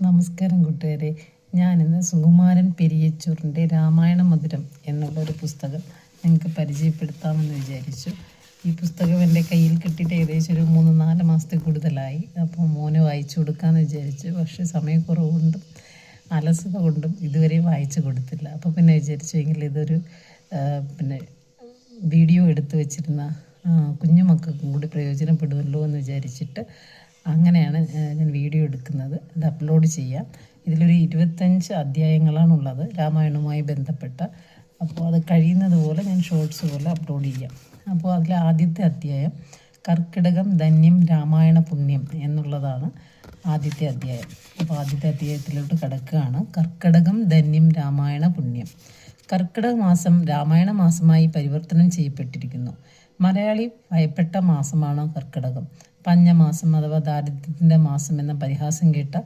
നമസ്കാരം കൂട്ടുകാരെ. ഞാനിന്ന് സുകുമാരൻ പെരിയച്ചൂറിൻ്റെ രാമായണ മധുരം എന്നുള്ളൊരു പുസ്തകം നിങ്ങൾക്ക് പരിചയപ്പെടുത്താമെന്ന് വിചാരിച്ചു. ഈ പുസ്തകം എൻ്റെ കയ്യിൽ കിട്ടിയിട്ട് ഏകദേശം ഒരു 3-4 മാസത്തിൽ കൂടുതലായി. അപ്പോൾ മോന് വായിച്ചു കൊടുക്കാമെന്ന് വിചാരിച്ചു. പക്ഷേ സമയക്കുറവ് കൊണ്ടും അലസത കൊണ്ടും ഇതുവരെ വായിച്ചു കൊടുത്തില്ല. അപ്പോൾ പിന്നെ വിചാരിച്ചെങ്കിൽ ഇതൊരു വീഡിയോ എടുത്തു വെച്ചിരുന്ന കുഞ്ഞു മക്കൾക്കും കൂടി പ്രയോജനപ്പെടുമല്ലോ എന്ന് വിചാരിച്ചിട്ട് അങ്ങനെയാണ് ഞാൻ വീഡിയോ എടുക്കുന്നത്. ഇത് അപ്ലോഡ് ചെയ്യാം. ഇതിലൊരു 25 അധ്യായങ്ങളാണുള്ളത് രാമായണവുമായി ബന്ധപ്പെട്ട. അപ്പോൾ അത് കഴിയുന്നത് പോലെ ഞാൻ ഷോർട്സ് പോലെ അപ്ലോഡ് ചെയ്യാം. അപ്പോൾ അതിലെ ആദ്യത്തെ അധ്യായം കർക്കിടകം ധന്യം രാമായണ പുണ്യം എന്നുള്ളതാണ് ആദ്യത്തെ അധ്യായം. അപ്പോൾ ആദ്യത്തെ അധ്യായത്തിലോട്ട് കിടക്കുകയാണ്. കർക്കിടകം ധന്യം രാമായണ പുണ്യം. കർക്കിടക മാസം രാമായണ മാസമായി പരിവർത്തനം ചെയ്യപ്പെട്ടിരിക്കുന്നു. മലയാളി ഭയപ്പെട്ട മാസമാണ് കർക്കിടകം. പഞ്ഞമാസം അഥവാ ദാരിദ്ര്യത്തിൻ്റെ മാസം എന്ന പരിഹാസം കേട്ട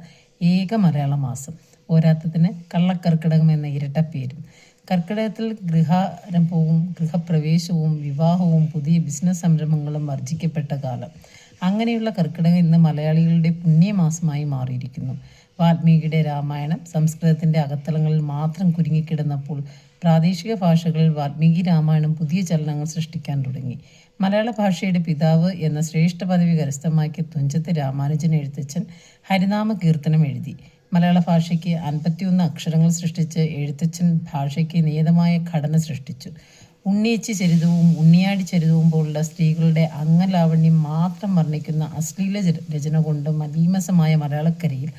ഏക മലയാള മാസം. പോരാത്തതിന് കള്ളക്കർക്കിടകം എന്ന ഇരട്ടപ്പേരും. കർക്കിടകത്തിൽ ഗൃഹാരംഭവും ഗൃഹപ്രവേശവും വിവാഹവും പുതിയ ബിസിനസ് സംരംഭങ്ങളും വർജിക്കപ്പെട്ട കാലം. അങ്ങനെയുള്ള കർക്കിടകം ഇന്ന് മലയാളികളുടെ പുണ്യമാസമായി മാറിയിരിക്കുന്നു. വാൽമീകിയുടെ രാമായണം സംസ്കൃതത്തിൻ്റെ അകത്തളങ്ങളിൽ മാത്രം കുരുങ്ങിക്കിടന്നപ്പോൾ പ്രാദേശിക ഭാഷകളിൽ വാൽമീകി രാമായണം പുതിയ ചലനങ്ങൾ സൃഷ്ടിക്കാൻ തുടങ്ങി. മലയാള ഭാഷയുടെ പിതാവ് എന്ന ശ്രേഷ്ഠ പദവി കരസ്ഥമാക്കിയ തുഞ്ചത്ത് രാമാനുജൻ എഴുത്തച്ഛൻ ഹരിനാമ കീർത്തനം എഴുതി. മലയാള ഭാഷയ്ക്ക് 51 അക്ഷരങ്ങൾ സൃഷ്ടിച്ച് എഴുത്തച്ഛൻ ഭാഷയ്ക്ക് നിയതമായ ഘടന സൃഷ്ടിച്ചു. ഉണ്ണിയച്ചി ചരിതവും ഉണ്ണിയാടി ചരിതവും പോലുള്ള സ്ത്രീകളുടെ അംഗലാവണ്യം മാത്രം വർണ്ണിക്കുന്ന അശ്ലീല രചന കൊണ്ട് മലീമസമായ മലയാളക്കരയിൽ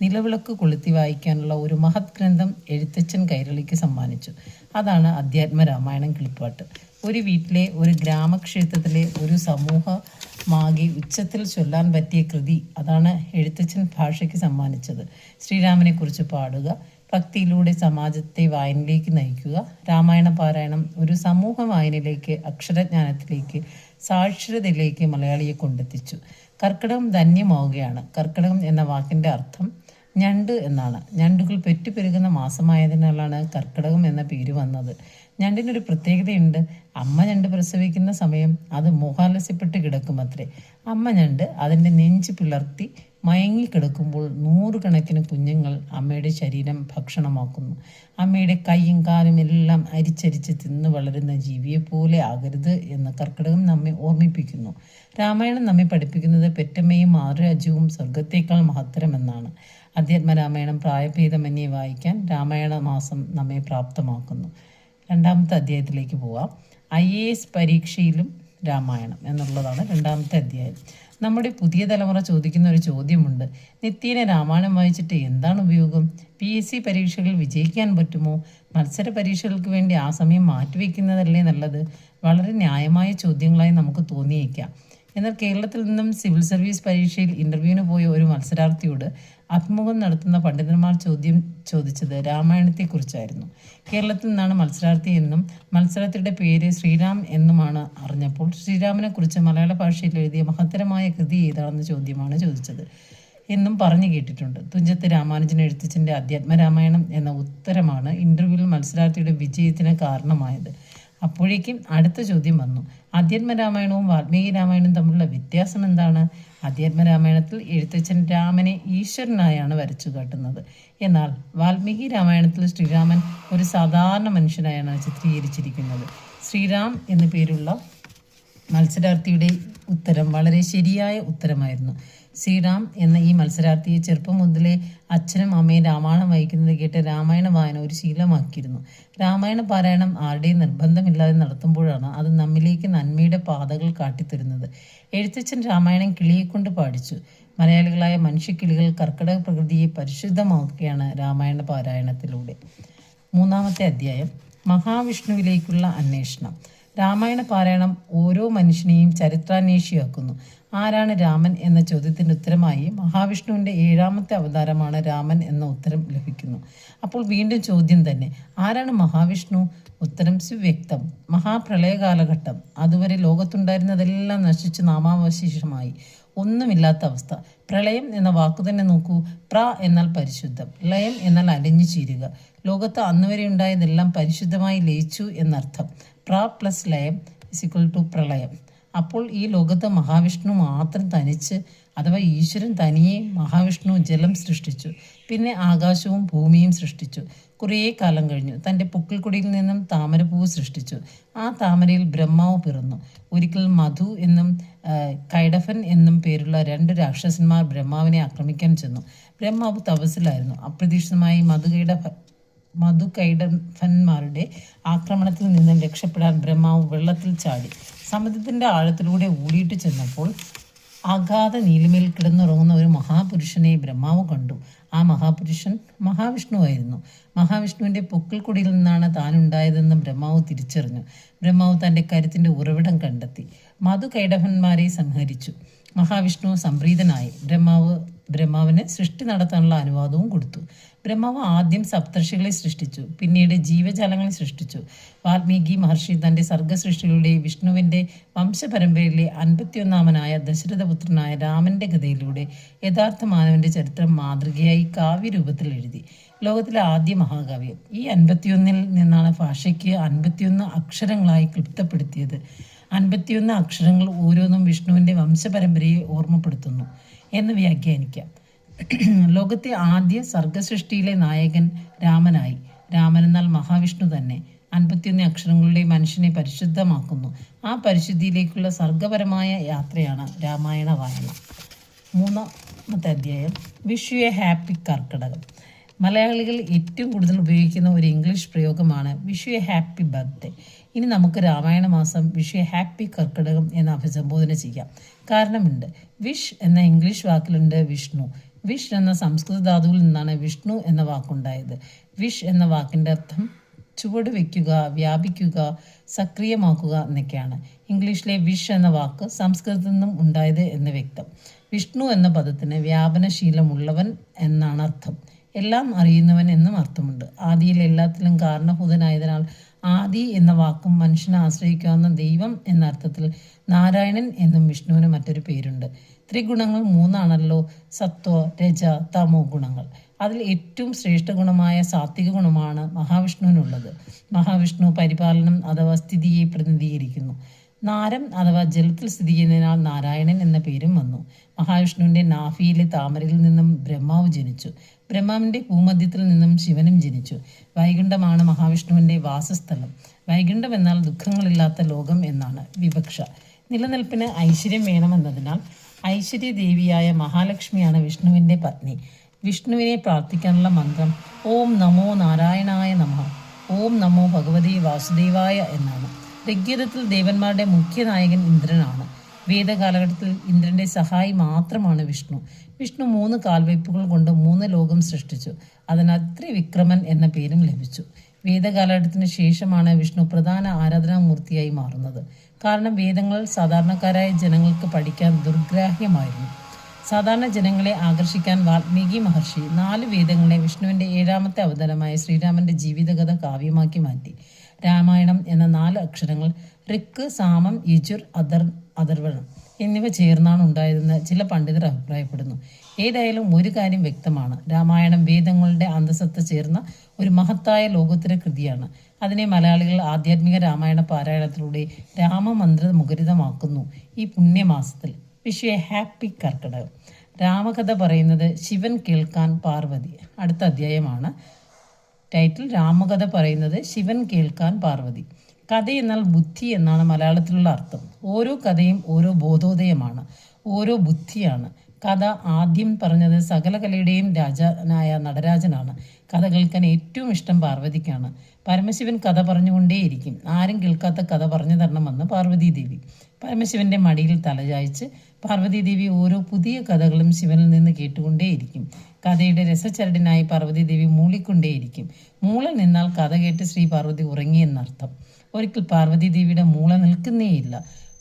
നിലവിളക്ക് കൊളുത്തി വായിക്കാനുള്ള ഒരു മഹത് ഗ്രന്ഥം എഴുത്തച്ഛൻ കൈരളിക്ക് സമ്മാനിച്ചു. അതാണ് അധ്യാത്മ രാമായണം കിളിപ്പാട്ട്. ഒരു വീട്ടിലെ ഒരു ഗ്രാമക്ഷേത്രത്തിലെ ഒരു സമൂഹമാകെ ഉച്ചത്തിൽ ചൊല്ലാൻ പറ്റിയ കൃതി. അതാണ് എഴുത്തച്ഛൻ ഭാഷയ്ക്ക് സമ്മാനിച്ചത്. ശ്രീരാമനെക്കുറിച്ച് പാടുക, ഭക്തിയിലൂടെ സമാജത്തെ വായനയിലേക്ക് നയിക്കുക. രാമായണ പാരായണം ഒരു സമൂഹ വായനയിലേക്ക്, അക്ഷരജ്ഞാനത്തിലേക്ക്, സാക്ഷരതയിലേക്ക് മലയാളിയെ കൊണ്ടെത്തിച്ചു. കർക്കിടകം ധന്യമാവുകയാണ്. കർക്കിടകം എന്ന വാക്കിൻ്റെ അർത്ഥം ഞണ്ട് എന്നാണ്. ഞണ്ടുകൾ പെറ്റുപെരുകുന്ന മാസമായതിനാലാണ് കർക്കിടകം എന്ന പേര് വന്നത്. ഞണ്ടിനൊരു പ്രത്യേകതയുണ്ട്. അമ്മ ഞണ്ട് പ്രസവിക്കുന്ന സമയം അത് മോഹാലസ്യപ്പെട്ട് കിടക്കുമത്രേ. അമ്മ ഞണ്ട് അതിൻ്റെ നെഞ്ച് പിളർത്തി മയങ്ങിക്കിടക്കുമ്പോൾ 100 കണക്കിന് കുഞ്ഞുങ്ങൾ അമ്മയുടെ ശരീരം ഭക്ഷണമാക്കുന്നു. അമ്മയുടെ കൈയും കാലും എല്ലാം അരിച്ചരിച്ച് തിന്ന് വളരുന്ന ജീവിയെപ്പോലെ ആകരുത് എന്ന് കർക്കിടകം നമ്മെ ഓർമ്മിപ്പിക്കുന്നു. രാമായണം നമ്മെ പഠിപ്പിക്കുന്നത് പെറ്റമ്മയും മാതൃരാജ്യവും സ്വർഗത്തേക്കാൾ മഹത്തരമെന്നാണ്. അധ്യാത്മരാമായണം പ്രായഭേദമന്യേ വായിക്കാൻ രാമായണ മാസം നമ്മെ പ്രാപ്തമാക്കുന്നു. രണ്ടാമത്തെ അധ്യായത്തിലേക്ക് പോവാം. IAS പരീക്ഷയിലും രാമായണം എന്നുള്ളതാണ് രണ്ടാമത്തെ അധ്യായം. നമ്മുടെ പുതിയ തലമുറ ചോദിക്കുന്ന ഒരു ചോദ്യമുണ്ട്. നിത്യേന രാമായണം വായിച്ചിട്ട് എന്താണ് ഉപയോഗം? PSC പരീക്ഷകൾ വിജയിക്കാൻ പറ്റുമോ? മത്സര പരീക്ഷകൾക്ക് വേണ്ടി ആ സമയം മാറ്റിവെക്കുന്നതല്ലേ നല്ലത്? വളരെ ന്യായമായ ചോദ്യങ്ങളായി നമുക്ക് തോന്നിയേക്കാം. എന്നാൽ കേരളത്തിൽ നിന്നും സിവിൽ സർവീസ് പരീക്ഷയിൽ ഇൻ്റർവ്യൂവിന് പോയ ഒരു മത്സരാർത്ഥിയോട് അഭിമുഖം നടത്തുന്ന പണ്ഡിതന്മാർ ചോദിച്ചത് രാമായണത്തെക്കുറിച്ചായിരുന്നു. കേരളത്തിൽ നിന്നാണ് മത്സരാർത്ഥി എന്നും മത്സരാർത്ഥിയുടെ പേര് ശ്രീരാം എന്നുമാണ് അറിഞ്ഞപ്പോൾ ശ്രീരാമനെക്കുറിച്ച് മലയാള ഭാഷയിൽ എഴുതിയ മഹത്തരമായ കൃതി ഏതാണെന്ന ചോദ്യമാണ് ചോദിച്ചത് എന്നും പറഞ്ഞു കേട്ടിട്ടുണ്ട്. തുഞ്ചത്ത് രാമാനുജൻ എഴുത്തച്ഛൻ്റെ അധ്യാത്മരാമായണം എന്ന ഉത്തരമാണ് ഇൻ്റർവ്യൂവിൽ മത്സരാർത്ഥിയുടെ വിജയത്തിന് കാരണമായത്. അപ്പോഴേക്കും അടുത്ത ചോദ്യം വന്നു. അധ്യാത്മരാമായണവും വാൽമീകി രാമായണവും തമ്മിലുള്ള വ്യത്യാസം എന്താണ്? അധ്യാത്മരാമായണത്തിൽ എഴുത്തച്ഛൻ രാമനെ ഈശ്വരനായാണ് വരച്ചു കാട്ടുന്നത്. എന്നാൽ വാൽമീകി രാമായണത്തിൽ ശ്രീരാമൻ ഒരു സാധാരണ മനുഷ്യനായാണ് ചിത്രീകരിച്ചിരിക്കുന്നത്. ശ്രീരാം എന്നു പേരുള്ള മത്സരാർത്ഥിയുടെ ഉത്തരം വളരെ ശരിയായ ഉത്തരമായിരുന്നു. ശ്രീറാം എന്ന ഈ മത്സരാർത്ഥിയെ ചെറുപ്പം മുതലേ അച്ഛനും അമ്മയും രാമായണം വായിക്കുന്നത് കേട്ട് രാമായണ വായന ഒരു ശീലമാക്കിയിരുന്നു. രാമായണ പാരായണം ആരുടെയും നിർബന്ധമില്ലാതെ നടത്തുമ്പോഴാണ് അത് നമ്മിലേക്ക് നന്മയുടെ പാതകൾ കാട്ടിത്തരുന്നത്. എഴുത്തച്ഛൻ രാമായണം കിളിയെക്കൊണ്ട് പാടിച്ചു. മലയാളികളായ മനുഷ്യക്കിളികൾ കർക്കിടക പ്രകൃതിയെ പരിശുദ്ധമാക്കുകയാണ് രാമായണ പാരായണത്തിലൂടെ. മൂന്നാമത്തെ അധ്യായം മഹാവിഷ്ണുവിലേക്കുള്ള അന്വേഷണം. രാമായണ പാരായണം ഓരോ മനുഷ്യനെയും ചരിത്രാന്വേഷിയാക്കുന്നു. ആരാണ് രാമൻ എന്ന ചോദ്യത്തിൻ്റെ ഉത്തരമായി മഹാവിഷ്ണുവിൻ്റെ 7ാമത്തെ അവതാരമാണ് രാമൻ എന്ന ഉത്തരം ലഭിക്കുന്നു. അപ്പോൾ വീണ്ടും ചോദ്യം തന്നെ, ആരാണ് മഹാവിഷ്ണു? ഉത്തരം സുവ്യക്തം. മഹാപ്രളയ കാലഘട്ടം. അതുവരെ ലോകത്തുണ്ടായിരുന്നതെല്ലാം നശിച്ച് നാമാവശേഷമായി, ഒന്നുമില്ലാത്ത അവസ്ഥ. പ്രളയം എന്ന വാക്കു തന്നെ നോക്കൂ. എന്നാൽ പരിശുദ്ധം, ലയം എന്നാൽ അലിഞ്ഞു ചേരുക. ലോകത്ത് അന്നുവരെ ഉണ്ടായതെല്ലാം പരിശുദ്ധമായി ലയിച്ചു എന്നർത്ഥം. പ്ലസ് ലയം = പ്രളയം. അപ്പോൾ ഈ ലോകത്ത് മഹാവിഷ്ണു മാത്രം തനിച്ച് അഥവാ ഈശ്വരൻ തനിയെ മഹാവിഷ്ണു ജലം സൃഷ്ടിച്ചു. പിന്നെ ആകാശവും ഭൂമിയും സൃഷ്ടിച്ചു. കുറേ കാലം കഴിഞ്ഞു തൻ്റെ പൊക്കിൾക്കൊടിയിൽ നിന്നും താമരപ്പൂവ് സൃഷ്ടിച്ചു. ആ താമരയിൽ ബ്രഹ്മാവ് പിറന്നു. ഒരിക്കൽ മധു എന്നും കൈഡഫൻ എന്നും പേരുള്ള 2 രാക്ഷസന്മാർ ബ്രഹ്മാവിനെ ആക്രമിക്കാൻ ചെന്നു. ബ്രഹ്മാവ് തപസ്സിലായിരുന്നു. അപ്രതീക്ഷിതമായി മധുകൈഡഫന്മാരുടെ ആക്രമണത്തിൽ നിന്നും രക്ഷപ്പെടാൻ ബ്രഹ്മാവ് വെള്ളത്തിൽ ചാടി. സമുദ്രത്തിൻ്റെ ആഴത്തിലൂടെ ഓടിയിട്ട് ചെന്നപ്പോൾ അഗാധ നീലിമയിൽ കിടന്നുറങ്ങുന്ന ഒരു മഹാപുരുഷനെ ബ്രഹ്മാവ് കണ്ടു. ആ മഹാപുരുഷൻ മഹാവിഷ്ണുവായിരുന്നു. മഹാവിഷ്ണുവിൻ്റെ പൊക്കിൾക്കൊടിയിൽ നിന്നാണ് താനുണ്ടായതെന്ന് ബ്രഹ്മാവ് തിരിച്ചറിഞ്ഞു. ബ്രഹ്മാവ് തൻ്റെ കരുത്തിൻ്റെ ഉറവിടം കണ്ടെത്തി. മധുകൈഡഫന്മാരെ സംഹരിച്ചു. മഹാവിഷ്ണു സംപ്രീതനായി. ബ്രഹ്മാവിന് സൃഷ്ടി നടത്താനുള്ള അനുവാദവും കൊടുത്തു. ബ്രഹ്മാവ് ആദ്യം സപ്തർഷികളെ സൃഷ്ടിച്ചു. പിന്നീട് ജീവജാലങ്ങളെ സൃഷ്ടിച്ചു. വാൽമീകി മഹർഷി തൻ്റെ സർഗസൃഷ്ടിയിലൂടെ വിഷ്ണുവിൻ്റെ വംശപരമ്പരയിലെ 51-ാമനായ ദശരഥപുത്രനായ രാമൻ്റെ കഥയിലൂടെ യഥാർത്ഥ മാനവൻ്റെ ചരിത്രം മാതൃകയായി കാവ്യരൂപത്തിൽ എഴുതി. ലോകത്തിലെ ആദ്യ മഹാകാവ്യം. ഈ 51-ൽ നിന്നാണ് ഭാഷയ്ക്ക് 51 അക്ഷരങ്ങളായി ക്ലിപ്തപ്പെടുത്തിയത്. 51 അക്ഷരങ്ങൾ ഓരോന്നും വിഷ്ണുവിൻ്റെ വംശപരമ്പരയെ ഓർമ്മപ്പെടുത്തുന്നു എന്ന് വ്യാഖ്യാനിക്കാം. ലോകത്തെ ആദ്യ സർഗസൃഷ്ടിയിലെ നായകൻ രാമനായി. രാമൻ എന്നാൽ മഹാവിഷ്ണു തന്നെ. 51 അക്ഷരങ്ങളുടെ മനുഷ്യനെ പരിശുദ്ധമാക്കുന്നു. ആ പരിശുദ്ധിയിലേക്കുള്ള സർഗപരമായ യാത്രയാണ് രാമായണ വായന. 3-ാമത്തെ അധ്യായം, വിഷ് യു എ ഹാപ്പി കർക്കിടകം. മലയാളികൾ ഏറ്റവും കൂടുതൽ ഉപയോഗിക്കുന്ന ഒരു ഇംഗ്ലീഷ് പ്രയോഗമാണ് wish you A happy birthday. ഇനി നമുക്ക് രാമായണ മാസം വിഷ് യു എ ഹാപ്പി കർക്കിടകം എന്ന് അഭിസംബോധന ചെയ്യാം. കാരണമുണ്ട്. വിഷ് എന്ന ഇംഗ്ലീഷ് വാക്കിലുണ്ട് വിഷ്ണു. വിഷ് എന്ന സംസ്കൃത ധാതുവിൽ നിന്നാണ് വിഷ്ണു എന്ന വാക്കുണ്ടായത്. വിഷ് എന്ന വാക്കിൻ്റെ അർത്ഥം ചുവട് വയ്ക്കുക, വ്യാപിക്കുക, സക്രിയമാക്കുക എന്നൊക്കെയാണ്. ഇംഗ്ലീഷിലെ വിഷ് എന്ന വാക്ക് സംസ്കൃതത്തിൽ നിന്നും ഉണ്ടായത് എന്ന് വ്യക്തം. വിഷ്ണു എന്ന പദത്തിന് വ്യാപനശീലമുള്ളവൻ എന്നാണ് അർത്ഥം. എല്ലാം അറിയുന്നവൻ എന്നും അർത്ഥമുണ്ട്. ആദിയിൽ എല്ലാത്തിലും കാരണഭൂതനായതിനാൽ ആദി എന്ന വാക്കും മനുഷ്യനെ ആശ്രയിക്കാവുന്ന ദൈവം എന്ന അർത്ഥത്തിൽ നാരായണൻ എന്നും വിഷ്ണുവിന് മറ്റൊരു പേരുണ്ട്. ത്രിഗുണങ്ങൾ 3 സത്വ, രജ, തമോ ഗുണങ്ങൾ. അതിൽ ഏറ്റവും ശ്രേഷ്ഠ ഗുണമായ സാത്വിക ഗുണമാണ് മഹാവിഷ്ണുവിനുള്ളത്. മഹാവിഷ്ണു പരിപാലനം അഥവാ സ്ഥിതിയെ പ്രതിനിധീകരിക്കുന്നു. നാരം അഥവാ ജലത്തിൽ സ്ഥിതി ചെയ്യുന്നതിനാൽ നാരായണൻ എന്ന പേരും വന്നു. മഹാവിഷ്ണുവിൻ്റെ നാഭിയിലെ താമരയിൽ നിന്നും ബ്രഹ്മാവ് ജനിച്ചു. ബ്രഹ്മാവിൻ്റെ ഭൂമധ്യത്തിൽ നിന്നും ശിവനും ജനിച്ചു. വൈകുണ്ഠമാണ് മഹാവിഷ്ണുവിൻ്റെ വാസസ്ഥലം. വൈകുണ്ഠം എന്നാൽ ദുഃഖങ്ങളില്ലാത്ത ലോകം എന്നാണ് വിവക്ഷ. നിലനിൽപ്പിന് ഐശ്വര്യം വേണമെന്നതിനാൽ ഐശ്വര്യദേവിയായ മഹാലക്ഷ്മിയാണ് വിഷ്ണുവിൻ്റെ പത്നി. വിഷ്ണുവിനെ പ്രാർത്ഥിക്കാനുള്ള മന്ത്രം ഓം നമോ നാരായണായ നമഃ, ഓം നമോ ഭഗവതി വാസുദേവായ എന്നാണ്. ഋഗ്വേദത്തിൽ ദേവന്മാരുടെ മുഖ്യ നായകൻ ഇന്ദ്രനാണ്. വേദകാലഘട്ടത്തിൽ ഇന്ദ്രൻ്റെ സഹായി മാത്രമാണ് വിഷ്ണു. വിഷ്ണു 3 കാൽവയ്പ്പുകൾ കൊണ്ട് 3 ലോകം സൃഷ്ടിച്ചു. അതിനാൽ ത്രിവിക്രമൻ എന്ന പേരും ലഭിച്ചു. വേദകാലഘട്ടത്തിന് ശേഷമാണ് വിഷ്ണു പ്രധാന ആരാധനാമൂർത്തിയായി മാറുന്നത്. കാരണം വേദങ്ങൾ സാധാരണക്കാരായ ജനങ്ങൾക്ക് പഠിക്കാൻ ദുർഗ്രാഹ്യമായിരുന്നു. സാധാരണ ജനങ്ങളെ ആകർഷിക്കാൻ വാൽമീകി മഹർഷി 4 വേദങ്ങളെ വിഷ്ണുവിൻ്റെ 7ാമത്തെ അവതാരമായ ശ്രീരാമൻ്റെ ജീവിതകഥ കാവ്യമാക്കി മാറ്റി. രാമായണം എന്ന 4 അക്ഷരങ്ങൾ ഋക്ക്, സാമം, യജുർ, അഥർവണം എന്നിവ ചേർന്നാണ് ഉണ്ടായതെന്ന് ചില പണ്ഡിതർ അഭിപ്രായപ്പെടുന്നു. ഏതായാലും ഒരു കാര്യം വ്യക്തമാണ്, രാമായണം വേദങ്ങളുടെ അന്തസത്ത ചേർന്ന ഒരു മഹത്തായ ലോകോത്തര കൃതിയാണ്. അതിനെ മലയാളികൾ ആധ്യാത്മിക രാമായണ പാരായണത്തിലൂടെ രാമമന്ത്ര മുഖരിതമാക്കുന്നു ഈ പുണ്യമാസത്തിൽ. വിഷ് യു എ ഹാപ്പി കർക്കിടകം. രാമകഥ പറയുന്നത് ശിവൻ കേൾക്കാൻ പാർവതി. അടുത്ത അധ്യായമാണ്. ടൈറ്റിൽ രാമകഥ പറയുന്നത് ശിവൻ കേൾക്കാൻ പാർവതി. കഥ എന്നാൽ ബുദ്ധി എന്നാണ് മലയാളത്തിലുള്ള അർത്ഥം. ഓരോ കഥയും ഓരോ ബോധോദയമാണ്, ഓരോ ബുദ്ധിയാണ്. കഥ ആദ്യം പറഞ്ഞത് സകല കലയുടെയും രാജനായ നടരാജനാണ്. കഥ കേൾക്കാൻ ഏറ്റവും ഇഷ്ടം പാർവതിക്കാണ്. പരമശിവൻ കഥ പറഞ്ഞുകൊണ്ടേയിരിക്കും. ആരും കേൾക്കാത്ത കഥ പറഞ്ഞു തരണമെന്ന് പാർവതീദേവി. പരമശിവന്റെ മടിയിൽ തലചായ്ച്ച് പാർവതീദേവി ഓരോ പുതിയ കഥകളും ശിവനിൽ നിന്ന് കേട്ടുകൊണ്ടേയിരിക്കും. കഥയുടെ രസച്ചരടിനായി പാർവതീദേവി മൂളിക്കൊണ്ടേയിരിക്കും. മൂള നിന്നാൽ കഥ കേട്ട് ശ്രീ പാർവതി ഉറങ്ങിയെന്നർത്ഥം. ഒരിക്കൽ പാർവതീദേവിയുടെ മൂള നിൽക്കുന്നേയില്ല.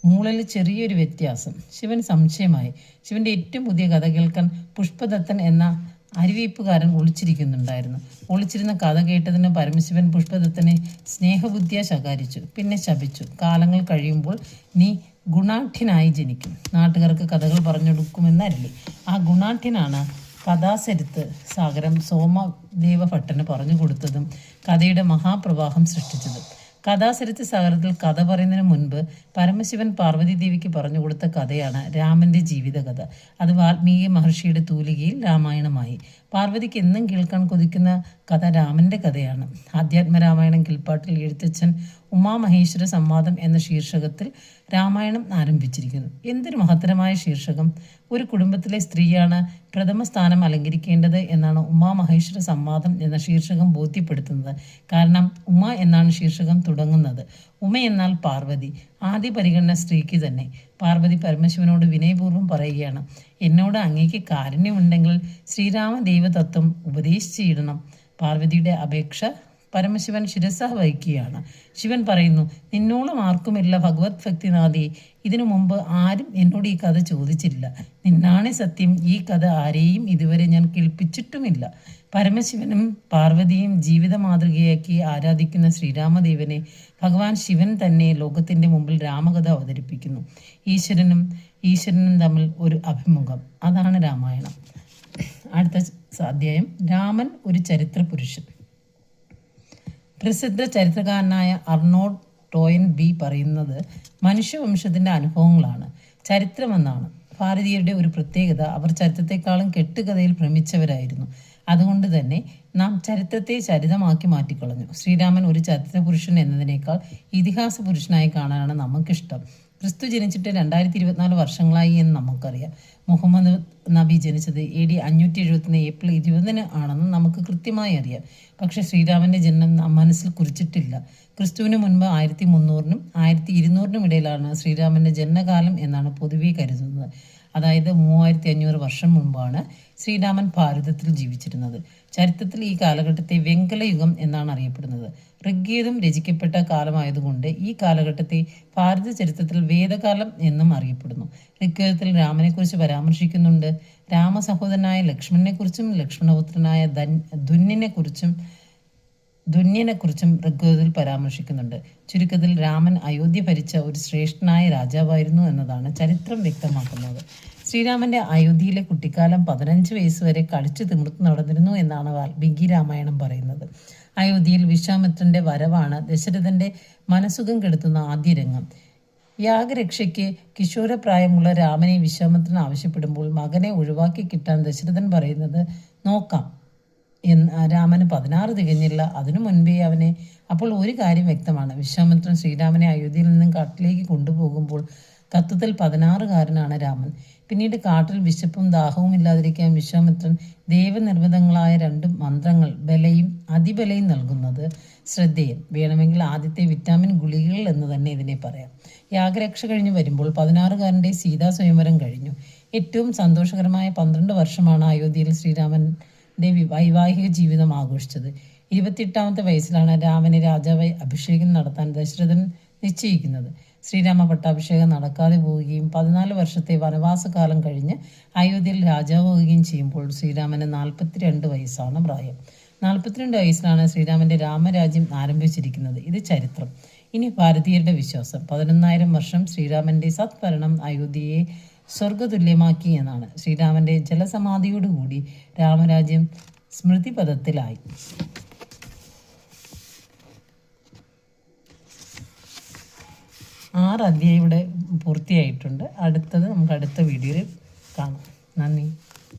മൂളയിൽ ചെറിയൊരു വ്യത്യാസം. ശിവൻ സംശയമായി. ശിവന്റെ ഏറ്റവും പുതിയ കഥ കേൾക്കാൻ പുഷ്പദത്തൻ എന്ന അരിവയ്പ്പുകാരൻ ഒളിച്ചിരിക്കുന്നുണ്ടായിരുന്നു. ഒളിച്ചിരുന്ന കഥ കേട്ടതിന് പരമശിവൻ പുഷ്പദത്തനെ സ്നേഹബുദ്ധിയ ശകാരിച്ചു. പിന്നെ ശപിച്ചു, കാലങ്ങൾ കഴിയുമ്പോൾ നീ ഗുണാഠ്യനായി ജനിക്കും, നാട്ടുകാർക്ക് കഥകൾ പറഞ്ഞെടുക്കുമെന്നരില്ലേ. ആ ഗുണാഠ്യനാണ് കഥാസരിത്ത് സാഗരം സോമദേവ ഭട്ടന് പറഞ്ഞു കൊടുത്തതും കഥയുടെ മഹാപ്രവാഹം സൃഷ്ടിച്ചതും. കഥാസരിത്ര സാഗരത്തിൽ കഥ പറയുന്നതിന് മുൻപ് പരമശിവൻ പാർവതി ദേവിക്ക് പറഞ്ഞു കൊടുത്ത കഥയാണ് രാമന്റെ ജീവിതകഥ. അത് വാൽമീകി മഹർഷിയുടെ തൂലികയിൽ രാമായണമായി. പാർവതിക്ക് എന്നും കേൾക്കാൻ കൊതിക്കുന്ന കഥ രാമന്റെ കഥയാണ്. ആധ്യാത്മരാമായണം കിൽപ്പാട്ടിൽ എഴുത്തച്ഛൻ ഉമാമഹേശ്വര സംവാദം എന്ന ശീർഷകത്തിൽ രാമായണം ആരംഭിച്ചിരിക്കുന്നു. എന്തൊരു മഹത്തരമായ ശീർഷകം! ഒരു കുടുംബത്തിലെ സ്ത്രീയാണ് പ്രഥമ സ്ഥാനം അലങ്കരിക്കേണ്ടത് എന്നാണ് ഉമാമഹേശ്വര സംവാദം എന്ന ശീർഷകം ബോധ്യപ്പെടുത്തുന്നത്. കാരണം ഉമ എന്നാണ് ശീർഷകം തുടങ്ങുന്നത്. ഉമ എന്നാൽ പാർവതി. ആദ്യ പരിഗണന സ്ത്രീക്ക് തന്നെ. പാർവതി പരമശിവനോട് വിനയപൂർവ്വം പറയുകയാണ്, എന്നോട് അങ്ങേക്ക് കാരുണ്യമുണ്ടെങ്കിൽ ശ്രീരാമ ദൈവതത്വം ഉപദേശിച്ചിടണം. പാർവതിയുടെ അപേക്ഷ പരമശിവൻ ശിരസ വഹിക്കുകയാണ്. ശിവൻ പറയുന്നു, നിന്നോളം ആർക്കുമില്ല ഭഗവത് ഭക്തിനാഥി. ഇതിനു മുമ്പ് ആരും എന്നോട് ഈ കഥ ചോദിച്ചില്ല. നിന്നാണേ സത്യം, ഈ കഥ ആരെയും ഇതുവരെ ഞാൻ കേൾപ്പിച്ചിട്ടുമില്ല. പരമശിവനും പാർവതിയും ജീവിത മാതൃകയാക്കി ആരാധിക്കുന്ന ശ്രീരാമദേവനെ ഭഗവാൻ ശിവൻ തന്നെ ലോകത്തിന്റെ മുമ്പിൽ രാമകഥ അവതരിപ്പിക്കുന്നു. ഈശ്വരനും തമ്മിൽ ഒരു അഭിമുഖം. അതാണ് രാമായണം. അടുത്ത അധ്യായം, രാമൻ ഒരു ചരിത്ര പുരുഷൻ. പ്രസിദ്ധ ചരിത്രകാരനായ അർണോൾഡ് ടോയൻബി പറയുന്നത് മനുഷ്യവംശത്തിൻ്റെ അനുഭവങ്ങളാണ് ചരിത്രമെന്നാണ്. ഭാരതീയരുടെ ഒരു പ്രത്യേകത, അവർ ചരിത്രത്തെക്കാളും കെട്ടുകഥയിൽ ഭ്രമിച്ചവരായിരുന്നു. അതുകൊണ്ട് തന്നെ നാം ചരിത്രത്തെ ചരിതമാക്കി മാറ്റിക്കളഞ്ഞു. ശ്രീരാമൻ ഒരു ചരിത്ര പുരുഷൻ എന്നതിനേക്കാൾ ഇതിഹാസ പുരുഷനായി കാണാനാണ് നമുക്കിഷ്ടം. ക്രിസ്തു ജനിച്ചിട്ട് 2024 വർഷങ്ങളായി എന്ന് നമുക്കറിയാം. മുഹമ്മദ് നബി ജനിച്ചത് AD 571 ഏപ്രിൽ 20 ആണെന്ന് നമുക്ക് കൃത്യമായി അറിയാം. പക്ഷേ ശ്രീരാമൻ്റെ ജനനം നാം മനസ്സിൽ കുറിച്ചിട്ടില്ല. ക്രിസ്തുവിന് മുൻപ് 1300-നും 1200-നും ഇടയിലാണ് ശ്രീരാമൻ്റെ ജനനകാലം എന്നാണ് പൊതുവെ കരുതുന്നത്. അതായത് 3500 വർഷം മുൻപാണ് ശ്രീരാമൻ ഭാരതത്തിൽ ജീവിച്ചിരുന്നത്. ചരിത്രത്തിൽ ഈ കാലഘട്ടത്തെ വെങ്കലയുഗം എന്നാണ് അറിയപ്പെടുന്നത്. ഋഗ്വേദം രചിക്കപ്പെട്ട കാലമായതുകൊണ്ട് ഈ കാലഘട്ടത്തെ ഭാരത ചരിത്രത്തിൽ വേദകാലം എന്നും അറിയപ്പെടുന്നു. ഋഗ്വേദത്തിൽ രാമനെക്കുറിച്ച് പരാമർശിക്കുന്നുണ്ട്. രാമസഹോദരനായ ലക്ഷ്മണനെക്കുറിച്ചും ലക്ഷ്മണപുത്രനായ ധന്യനെക്കുറിച്ചും ഋഗ്വേദത്തിൽ പരാമർശിക്കുന്നുണ്ട്. ചുരുക്കത്തിൽ രാമൻ അയോധ്യ ഭരിച്ച ഒരു ശ്രേഷ്ഠനായ രാജാവായിരുന്നു എന്നതാണ് ചരിത്രം വ്യക്തമാക്കുന്നത്. ശ്രീരാമന്റെ അയോധ്യയിലെ കുട്ടിക്കാലം 15 വയസ്സ് വരെ കളിച്ചു തിമിർത്ത് നടന്നിരുന്നു എന്നാണ് വാൽമീകി രാമായണം പറയുന്നത്. അയോധ്യയിൽ വിശ്വാമിത്രന്റെ വരവാണ് ദശരഥന്റെ മനസുഖം കെടുത്തുന്ന ആദ്യ രംഗം. യാഗരക്ഷയ്ക്ക് കിശോരപ്രായമുള്ള രാമനെ വിശ്വാമിത്രൻ ആവശ്യപ്പെടുമ്പോൾ മകനെ ഒഴിവാക്കി കിട്ടാൻ ദശരഥൻ പറയുന്നത് നോക്കാം. രാമന് 16 തികഞ്ഞില്ല. അതിനു മുൻപേ അപ്പോൾ ഒരു കാര്യം വ്യക്തമാണ്, വിശ്വാമിത്രൻ ശ്രീരാമനെ അയോധ്യയിൽ നിന്നും കാട്ടിലേക്ക് കൊണ്ടുപോകുമ്പോൾ തത്വത്തിൽ 16-കാരനാണ് രാമൻ. പിന്നീട് കാട്ടിൽ വിശപ്പും ദാഹവും ഇല്ലാതിരിക്കാൻ വിശ്വാമിത്രൻ ദേവനിർമ്മിതങ്ങളായ 2 മന്ത്രങ്ങൾ ബലയും അതിബലയും നൽകുന്നത് ശ്രദ്ധേയം. വേണമെങ്കിൽ ആദ്യത്തെ വിറ്റാമിൻ ഗുളികകൾ എന്ന് തന്നെ ഇതിനെ പറയാം. യാഗരക്ഷ കഴിഞ്ഞ് വരുമ്പോൾ 16-കാരൻ്റെ സീതാ സ്വയംവരം കഴിഞ്ഞു. ഏറ്റവും സന്തോഷകരമായ 12 വർഷമാണ് അയോധ്യയിൽ ശ്രീരാമന്റെ വൈവാഹിക ജീവിതം ആഘോഷിച്ചത്. 28-ാമത്തെ വയസ്സിലാണ് രാമനെ രാജാവായി അഭിഷേകം നടത്താൻ ദശരഥൻ നിശ്ചയിക്കുന്നത്. ശ്രീരാമ പട്ടാഭിഷേകം നടക്കാതെ പോവുകയും 14 വർഷത്തെ വനവാസകാലം കഴിഞ്ഞ് അയോധ്യയിൽ രാജാവാവുകയും ചെയ്യുമ്പോൾ ശ്രീരാമന് 42 വയസ്സാണ് പ്രായം. 42 വയസ്സിലാണ് ശ്രീരാമന്റെ രാമരാജ്യം ആരംഭിച്ചിരിക്കുന്നത്. ഇത് ചരിത്രം. ഇനി ഭാരതീയരുടെ വിശ്വാസം. 11,000 വർഷം ശ്രീരാമന്റെ സത്ഭരണം അയോധ്യയെ സ്വർഗതുല്യമാക്കി എന്നാണ്. ശ്രീരാമന്റെ ജലസമാധിയോടുകൂടി രാമരാജ്യം സ്മൃതിപഥത്തിലായി. 6 അധ്യായം ഇവിടെ പൂർത്തിയായിട്ടുണ്ട്. അടുത്തത് നമുക്ക് അടുത്ത വീഡിയോയിൽ കാണാം. നന്ദി.